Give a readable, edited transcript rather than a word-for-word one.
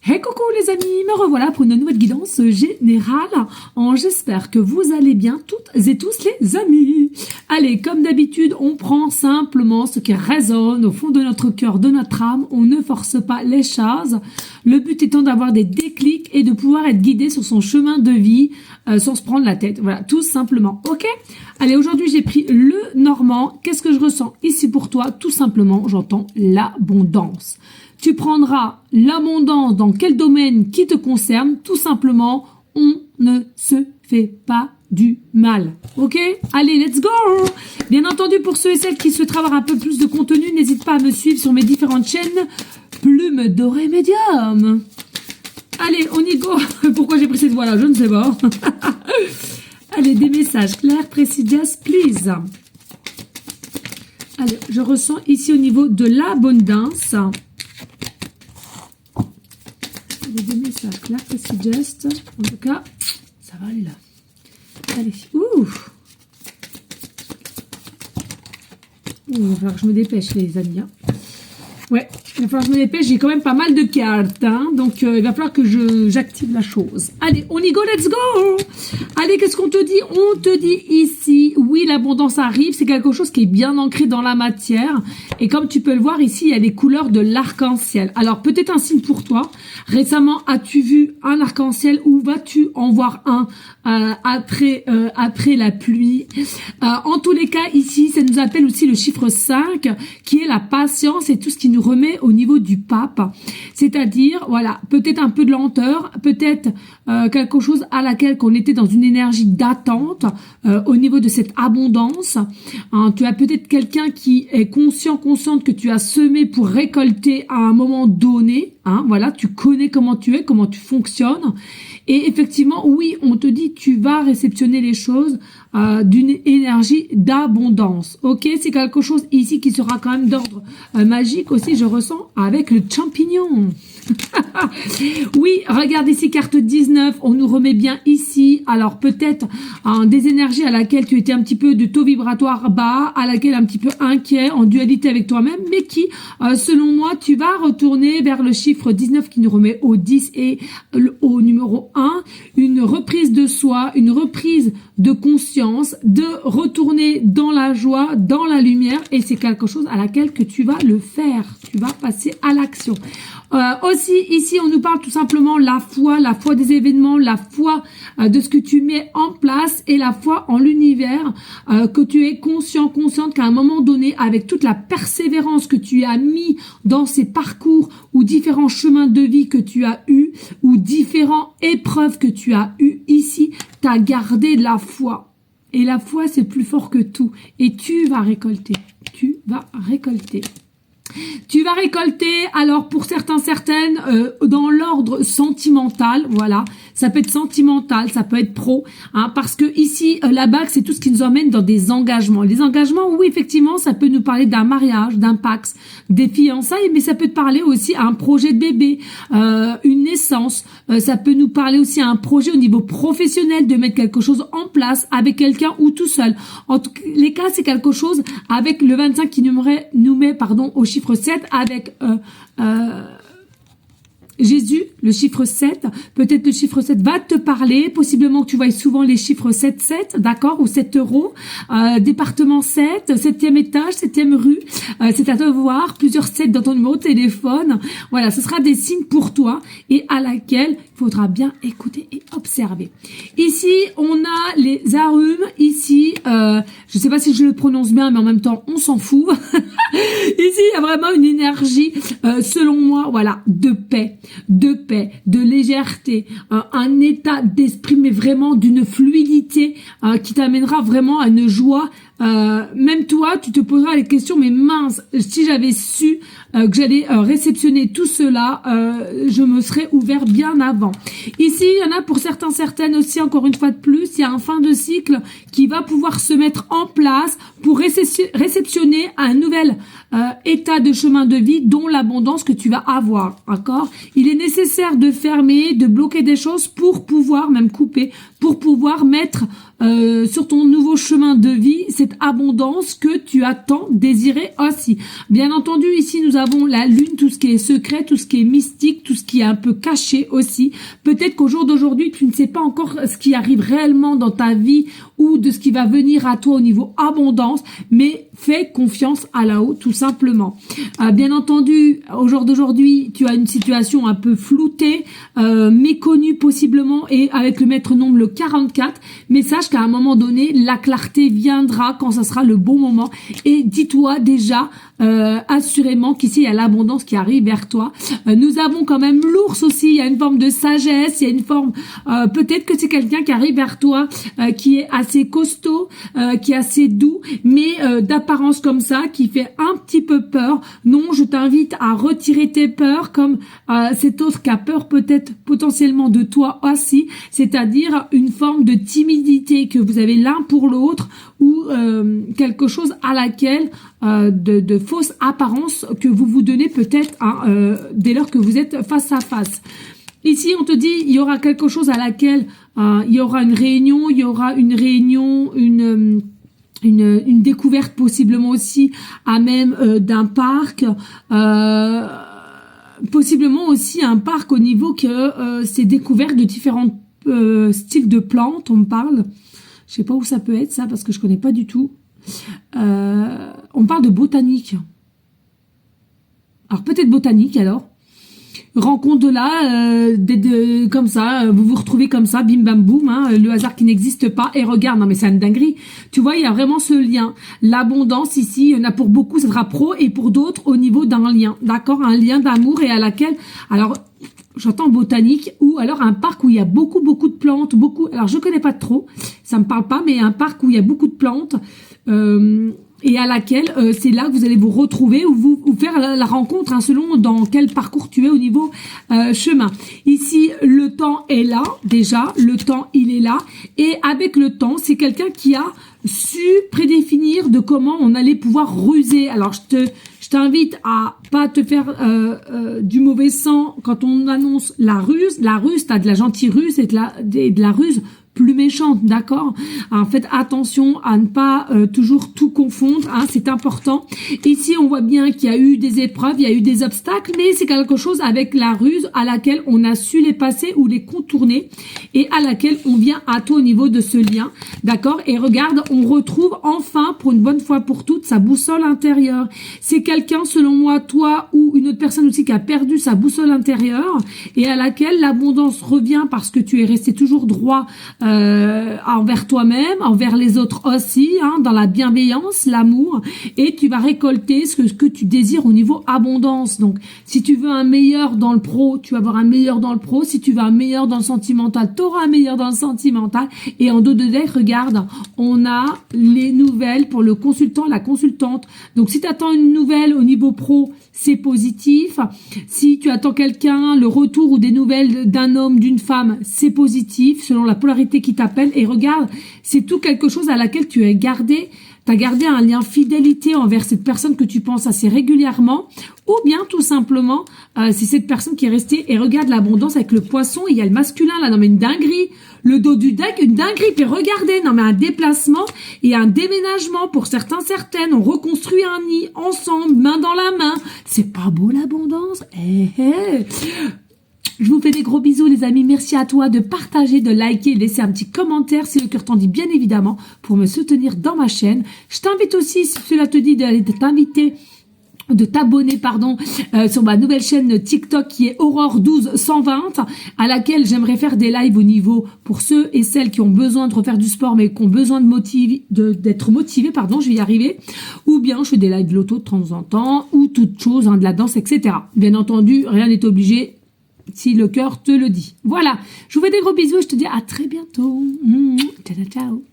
Hey coucou les amis, me revoilà pour une nouvelle guidance générale. J'espère que vous allez bien toutes et tous les amis. Allez, comme d'habitude, on prend simplement ce qui résonne au fond de notre cœur, de notre âme. On ne force pas les choses. Le but étant d'avoir des déclics et de pouvoir être guidé sur son chemin de vie sans se prendre la tête. Voilà, tout simplement. Ok ? Allez, aujourd'hui j'ai pris le normand. Qu'est-ce que je ressens ici pour toi ? Tout simplement, j'entends l'abondance. Tu prendras l'abondance dans quel domaine qui te concerne. Tout simplement, on ne se fait pas du mal. Ok ? Allez, let's go! Bien entendu, pour ceux et celles qui souhaiteraient avoir un peu plus de contenu, n'hésite pas à me suivre sur mes différentes chaînes Plume Dorée Médium. Allez, on y go. Pourquoi j'ai pris cette voix-là ? Je ne sais pas. Allez, des messages clairs, précis, just please. Allez, je ressens ici au niveau de l'abondance. Des messages clairs, précis, just. En tout cas, ça va aller là. Allez, ouh. Il va falloir que je me dépêche, les amis. Ouais, il va falloir que je me dépêche. J'ai quand même pas mal de cartes, donc il va falloir que j'active la chose. Allez, on y go, let's go. Allez, qu'est-ce qu'on te dit ? On te dit ici, oui, l'abondance arrive. C'est quelque chose qui est bien ancré dans la matière. Et comme tu peux le voir ici, il y a les couleurs de l'arc-en-ciel. Alors, peut-être un signe pour toi. Récemment, as-tu vu un arc-en-ciel ou vas-tu en voir un après la pluie? En tous les cas, ici, ça nous appelle aussi le chiffre 5, qui est la patience et tout ce qui nous remet au niveau du pape. C'est-à-dire, voilà, peut-être un peu de lenteur, peut-être quelque chose à laquelle qu'on était dans une énergie d'attente au niveau de cette abondance. Tu as peut-être quelqu'un qui est consciente que tu as semé pour récolter à un moment donné. Voilà, tu connais comment tu es, comment tu fonctionnes. Et effectivement, oui, on te dit tu vas réceptionner les choses d'une énergie d'abondance. Ok, c'est quelque chose ici qui sera quand même d'ordre magique aussi, je ressens, avec le champignon. Oui, regarde ici, carte 19, on nous remet bien ici, alors peut-être des énergies à laquelle tu étais un petit peu de taux vibratoire bas, à laquelle un petit peu inquiet, en dualité avec toi-même, mais qui, selon moi, tu vas retourner vers le chiffre 19 qui nous remet au 10 et au numéro 1, une reprise de soi, une reprise de conscience, de retourner dans la joie, dans la lumière, et c'est quelque chose à laquelle que tu vas le faire, tu vas passer à l'action. Aussi, ici, on nous parle tout simplement la foi des événements, la foi de ce que tu mets en place et la foi en l'univers, que tu es consciente qu'à un moment donné, avec toute la persévérance que tu as mis dans ces parcours ou différents chemins de vie que tu as eu ou différentes épreuves que tu as eu ici, tu as gardé la foi. Et la foi, c'est plus fort que tout. Et tu vas récolter. Tu vas récolter. Tu vas récolter, alors pour certaines, dans l'ordre sentimental, voilà, ça peut être sentimental, ça peut être pro, parce que ici, la bague, c'est tout ce qui nous emmène dans des engagements. Les engagements, oui, effectivement, ça peut nous parler d'un mariage, d'un pax, des fiançailles, mais ça peut te parler aussi à un projet de bébé, une naissance, ça peut nous parler aussi à un projet au niveau professionnel, de mettre quelque chose en place avec quelqu'un ou tout seul. En tous les cas, c'est quelque chose avec le 25 qui nous met au chiffre 7 avec Jésus, le chiffre 7, peut-être le chiffre 7 va te parler, possiblement que tu vois souvent les chiffres 7, d'accord, ou 7 euros, département 7, 7e étage, 7e rue, c'est à te voir, plusieurs 7 dans ton numéro de téléphone, voilà, ce sera des signes pour toi et à laquelle il faudra bien écouter et observer. Ici, on a les arumes, ici, je sais pas si je le prononce bien, mais en même temps, on s'en fout. Ici, il y a vraiment une énergie, selon moi, voilà, de paix, de légèreté, un état d'esprit, mais vraiment d'une fluidité qui t'amènera vraiment à une joie. Même toi, tu te poseras les questions, mais mince, si j'avais su que j'allais réceptionner tout cela, je me serais ouvert bien avant. Ici, il y en a pour certaines aussi, encore une fois de plus, il y a un fin de cycle qui va pouvoir se mettre en place pour réceptionner un nouvel état de chemin de vie, dont l'abondance que tu vas avoir, d'accord ? Il est nécessaire de fermer, de bloquer des choses pour pouvoir même couper, pour pouvoir mettre sur ton nouveau chemin de vie cette abondance que tu as tant désiré aussi. Bien entendu, ici nous avons la lune, tout ce qui est secret, tout ce qui est mystique, tout ce qui qui est un peu caché aussi. Peut-être qu'au jour d'aujourd'hui, tu ne sais pas encore ce qui arrive réellement dans ta vie ou de ce qui va venir à toi au niveau abondance, mais fais confiance à là-haut, tout simplement. Bien entendu, au jour d'aujourd'hui, tu as une situation un peu floutée, méconnue possiblement, et avec le maître nombre le 44, mais sache qu'à un moment donné, la clarté viendra quand ça sera le bon moment, et dis-toi déjà assurément qu'ici il y a l'abondance qui arrive vers toi. Nous avons quand même l'ours aussi, il y a une forme de sagesse, il y a une forme, peut-être que c'est quelqu'un qui arrive vers toi, qui est assez costaud, qui est assez doux, mais d'apparence comme ça, qui fait un petit peu peur. Non, je t'invite à retirer tes peurs, comme cet autre qui a peur peut-être potentiellement de toi aussi, c'est-à-dire une forme de timidité que vous avez l'un pour l'autre, ou quelque chose à laquelle de fausse apparence que vous vous donnez peut-être dès lors que vous êtes face à face. Ici, on te dit, il y aura quelque chose à laquelle il y aura une réunion, une découverte possiblement aussi à même d'un parc, possiblement aussi un parc au niveau que c'est découvert de différents styles de plantes, on me parle. Je sais pas où ça peut être ça parce que je connais pas du tout. On parle de botanique. Alors peut-être botanique alors. Rencontre de là, comme ça, vous vous retrouvez comme ça, bim bam boum, hein, le hasard qui n'existe pas. Et regarde, non mais c'est une dinguerie. Tu vois, il y a vraiment ce lien. L'abondance ici, il y en a pour beaucoup, ça sera pro, et pour d'autres au niveau d'un lien, d'accord, un lien d'amour et à laquelle, alors j'entends botanique, ou alors un parc où il y a beaucoup de plantes, alors je connais pas trop, ça me parle pas, mais un parc où il y a beaucoup de plantes. Et à laquelle c'est là que vous allez vous retrouver ou vous faire la rencontre, hein, selon dans quel parcours tu es au niveau chemin. Ici, le temps est là, déjà, le temps, il est là. Et avec le temps, c'est quelqu'un qui a su prédéfinir de comment on allait pouvoir ruser. Alors, je t'invite à pas te faire du mauvais sang quand on annonce la ruse. La ruse, t'as de la gentille ruse et de la ruse plus méchante, d'accord? En fait, attention à ne pas toujours tout confondre, hein, c'est important. Ici, on voit bien qu'il y a eu des épreuves, il y a eu des obstacles, mais c'est quelque chose avec la ruse à laquelle on a su les passer ou les contourner et à laquelle on vient à toi au niveau de ce lien, d'accord? Et regarde, on retrouve enfin, pour une bonne fois pour toutes, sa boussole intérieure. C'est quelqu'un, selon moi, toi ou une autre personne aussi qui a perdu sa boussole intérieure et à laquelle l'abondance revient parce que tu es resté toujours droit envers toi-même, envers les autres aussi, hein, dans la bienveillance, l'amour, et tu vas récolter ce que tu désires au niveau abondance. Donc, si tu veux un meilleur dans le pro, tu vas avoir un meilleur dans le pro. Si tu veux un meilleur dans le sentimental, tu auras un meilleur dans le sentimental. Et en dos de deck, regarde, on a les nouvelles pour le consultant, la consultante. Donc, si tu attends une nouvelle au niveau pro, c'est positif. Si tu attends quelqu'un, le retour ou des nouvelles d'un homme, d'une femme, c'est positif, selon la polarité qui t'appelle. Et regarde, c'est tout quelque chose à laquelle tu as gardé un lien fidélité envers cette personne que tu penses assez régulièrement, ou bien tout simplement c'est cette personne qui est restée. Et regarde l'abondance avec le poisson, il y a le masculin là, non mais une dinguerie, le dos du deck, une dinguerie. Puis regardez, non mais un déplacement et un déménagement pour certains, certaines, on reconstruit un nid ensemble, main dans la main. C'est pas beau l'abondance? Je vous fais des gros bisous les amis, merci à toi de partager, de liker, de laisser un petit commentaire si le cœur t'en dit, bien évidemment, pour me soutenir dans ma chaîne. Je t'invite aussi, si cela te dit, de t'abonner sur ma nouvelle chaîne TikTok qui est Aurore 12120, à laquelle j'aimerais faire des lives au niveau pour ceux et celles qui ont besoin de refaire du sport mais qui ont besoin d'être motivés, je vais y arriver, ou bien je fais des lives loto de temps en temps, ou toute chose, hein, de la danse, etc. Bien entendu, rien n'est obligé si le cœur te le dit. Voilà, je vous fais des gros bisous et je te dis à très bientôt. Ciao, ciao.